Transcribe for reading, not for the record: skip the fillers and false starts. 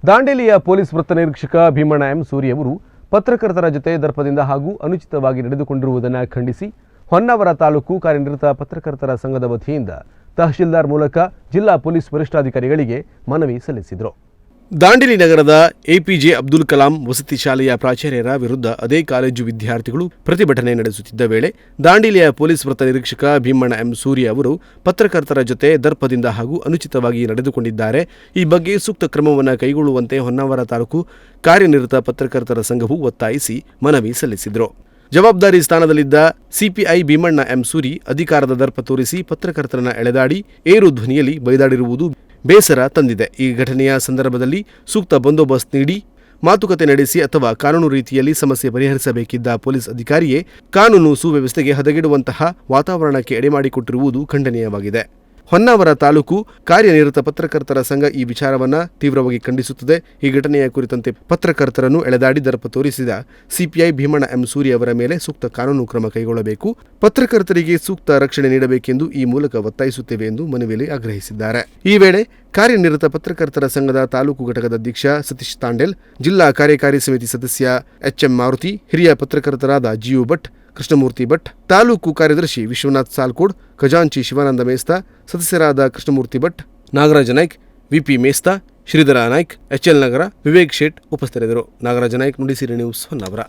ದಾಂಡೇಲಿಯ police ವೃತ್ತ ನಿರೀಕ್ಷಕ Bhimanna M Suri ಅವರು ಪತ್ರಕರ್ತರ ಜೊತೆ ದರ್ಪದಿಂದ ಹಾಗೂ ಅನುಚಿತವಾಗಿ ನಡೆದುಕೊಂಡಿರುವುದನ್ನು ಖಂಡಿಸಿ ಹೊನ್ನಾವರ ತಾಲೂಕು ಕಾರ್ಯನಿರತ ಪತ್ರಕರ್ತರ ಸಂಘದ ವತಿಯಿಂದ ತಹಶೀಲ್ದಾರ್ ಮೂಲಕ ಜಿಲ್ಲಾ ಪೊಲೀಸ್ ವರಿಷ್ಠಾಧಿಕಾರಿಗಳಿಗೆ ಮನವಿ ಸಲ್ಲಿಸಿದರು. ದಾಂಡೇಲಿ ನಗರದ ಎಪಿಜೆ ಅಬ್ದುಲ್ ಕಲಾಂ ವಸತಿ ಶಾಲೆಯ ಪ್ರಾಚಾರ್ಯರ ವಿರುದ್ಧ ಅದೇ ಕಾಲೇಜು ವಿದ್ಯಾರ್ಥಿಗಳು ಪ್ರತಿಭಟನೆ ನಡೆಸುತ್ತಿದ್ದ ವೇಳೆ ದಾಂಡೇಲಿಯ ಪೊಲೀಸ್ ವೃತ್ತ ನಿರೀಕ್ಷಕ ಭೀಮಣ್ಣ ಎಂ ಸೂರಿ ಅವರು ಪತ್ರಕರ್ತರ ಜೊತೆ ದರ್ಪದಿಂದ ಹಾಗೂ ಅನುಚಿತವಾಗಿ ನಡೆದುಕೊಂಡಿದ್ದಾರೆ. ಈ ಬಗ್ಗೆ ಸೂಕ್ತ ಕ್ರಮವನ್ನು ಕೈಗೊಳ್ಳುವಂತೆ ಹೊನ್ನಾವರ ತಾಲೂಕು ಕಾರ್ಯನಿರತ ಪತ್ರಕರ್ತರ ಸಂಘವು ಒತ್ತಾಯಿಸಿ ಮನವಿ ಸಲ್ಲಿಸಿದರು. ಜವಾಬ್ದಾರಿ ಸ್ಥಾನದಲ್ಲಿದ್ದ ಸಿಪಿಐ ಭೀಮಣ್ಣ ಎಂ ಸೂರಿ ಅಧಿಕಾರದ ದರ್ಪ ತೋರಿಸಿ ಪತ್ರಕರ್ತರನ್ನ ಎಳೆದಾಡಿ ಏರು ಧ್ವನಿಯಲ್ಲಿ ಬೈದಾಡಿರುವುದು ಬೇಸರ ತಂದಿದೆ. ಈ ಘಟನೆಯ ಸಂದರ್ಭದಲ್ಲಿ ಸೂಕ್ತ ಬಂದೋಬಸ್ತ್ ನೀಡಿ ಮಾತುಕತೆ ನಡೆಸಿ ಅಥವಾ ಕಾನೂನು ರೀತಿಯಲ್ಲಿ ಸಮಸ್ಯೆ ಪರಿಹರಿಸಬೇಕಿದ್ದ ಪೊಲೀಸ್ ಅಧಿಕಾರಿಯೇ ಕಾನೂನು ಸುವ್ಯವಸ್ಥೆಗೆ ಹದಗೆಡುವಂತಹ ವಾತಾವರಣಕ್ಕೆ ಎಡೆಮಾಡಿಕೊಟ್ಟಿರುವುದು ಖಂಡನೀಯವಾಗಿದೆ. ಹೊನ್ನಾವರ ತಾಲೂಕು ಕಾರ್ಯನಿರತ ಪತ್ರಕರ್ತರ ಸಂಘ ಈ ವಿಚಾರವನ್ನು ತೀವ್ರವಾಗಿ ಖಂಡಿಸುತ್ತದೆ. ಈ ಘಟನೆಯ ಕುರಿತಂತೆ ಪತ್ರಕರ್ತರನ್ನು ಎಳೆದಾಡಿ ದರ್ಪ ತೋರಿಸಿದ ಸಿಪಿಐ ಭೀಮಣ್ಣ ಎಂ ಸೂರಿ ಅವರ ಮೇಲೆ ಸೂಕ್ತ ಕಾನೂನು ಕ್ರಮ ಕೈಗೊಳ್ಳಬೇಕು, ಪತ್ರಕರ್ತರಿಗೆ ಸೂಕ್ತ ರಕ್ಷಣೆ ನೀಡಬೇಕೆಂದು ಈ ಮೂಲಕ ಒತ್ತಾಯಿಸುತ್ತೇವೆ ಎಂದು ಮನವಿಯಲ್ಲಿ ಆಗ್ರಹಿಸಿದ್ದಾರೆ. ಈ ವೇಳೆ ಕಾರ್ಯನಿರತ ಪತ್ರಕರ್ತರ ಸಂಘದ ತಾಲೂಕು ಘಟಕದ ಅಧ್ಯಕ್ಷ ಸತೀಶ್ ತಾಂಡೆಲ್, ಜಿಲ್ಲಾ ಕಾರ್ಯಕಾರಿ ಸಮಿತಿ ಸದಸ್ಯ ಎಚ್ಎಂ ಮಾರುತಿ, ಹಿರಿಯ ಪತ್ರಕರ್ತರಾದ ಜಿಯು ಭಟ್, ಕೃಷ್ಣಮೂರ್ತಿ ಭಟ್, ತಾಲೂಕು ಕಾರ್ಯದರ್ಶಿ ವಿಶ್ವನಾಥ್ ಸಾಲ್ಕೋಡ್, ಖಜಾಂಚಿ ಶಿವಾನಂದ ಮೇಸ್ತಾ, ಸದಸ್ಯರಾದ ಕೃಷ್ಣಮೂರ್ತಿ ಭಟ್, ನಾಗರಾಜ ನಾಯ್ಕ್, ವಿಪಿ ಮೇಸ್ತಾ, ಶ್ರೀಧರ ನಾಯ್ಕ್, ಎಚ್ಎಲ್ ನಗರ, ವಿವೇಕ್ ಶೇಟ್ ಉಪಸ್ಥಿತರಿದ್ದರು. ನಾಗರಾಜ ನಾಯ್ಕ್, ನುಡಿಸಿರಿ ನ್ಯೂಸ್, ಹೊನ್ನಾವರ.